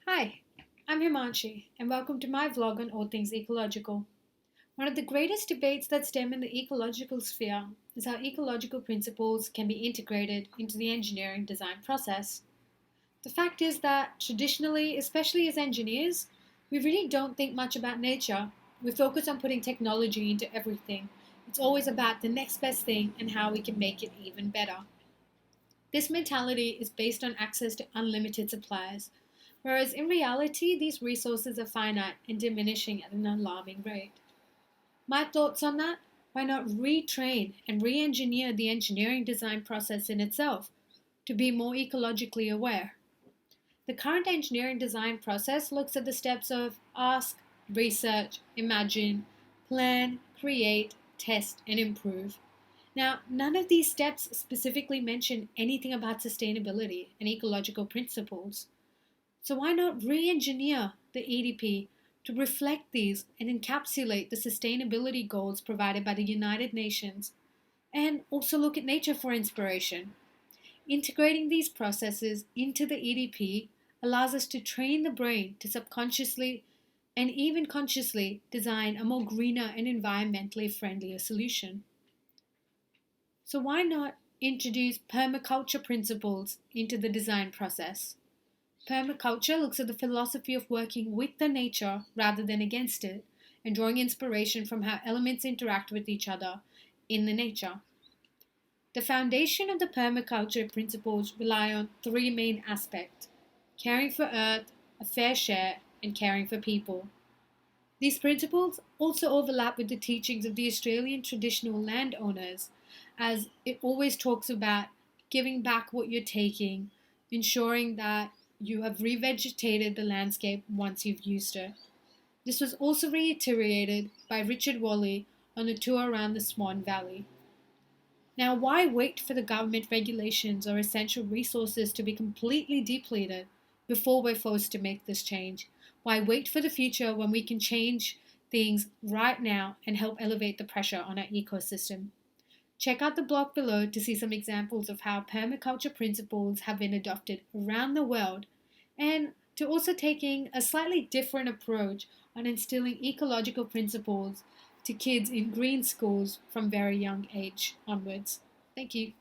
Hi, I'm Himanshi, and welcome to my vlog on all things ecological. One of the greatest debates that stem in the ecological sphere is how ecological principles can be integrated into the engineering design process. The fact is that traditionally, especially as engineers, we really don't think much about nature. We focus on putting technology into everything. It's always about the next best thing and how we can make it even better. This mentality is based on access to unlimited supplies, whereas in reality, these resources are finite and diminishing at an alarming rate. My thoughts on that? Why not retrain and re engineer the engineering design process in itself to be more ecologically aware? The current engineering design process looks at the steps of ask, research, imagine, plan, create, test, and improve. Now, none of these steps specifically mention anything about sustainability and ecological principles. So, why not re engineer the EDP to reflect these and encapsulate the sustainability goals provided by the United Nations and also look at nature for inspiration? Integrating these processes into the EDP allows us to train the brain to subconsciously and even consciously design a more greener and environmentally friendlier solution. So, why not introduce permaculture principles into the design process? Permaculture looks at the philosophy of working with the nature rather than against it, and drawing inspiration from how elements interact with each other in the nature. The foundation of the permaculture principles rely on three main aspects: caring for earth, a fair share, and caring for people. These principles also overlap with the teachings of the Australian traditional landowners, as it always talks about giving back what you're taking, ensuring that you have revegetated the landscape once you've used it. This was also reiterated by Richard Woolley on a tour around the Swan Valley. Now, why wait for the government regulations or essential resources to be completely depleted before we're forced to make this change? Why wait for the future when we can change things right now and help elevate the pressure on our ecosystem? Check out the blog below to see some examples of how permaculture principles have been adopted around the world and to also taking a slightly different approach on instilling ecological principles to kids in green schools from very young age onwards. Thank you.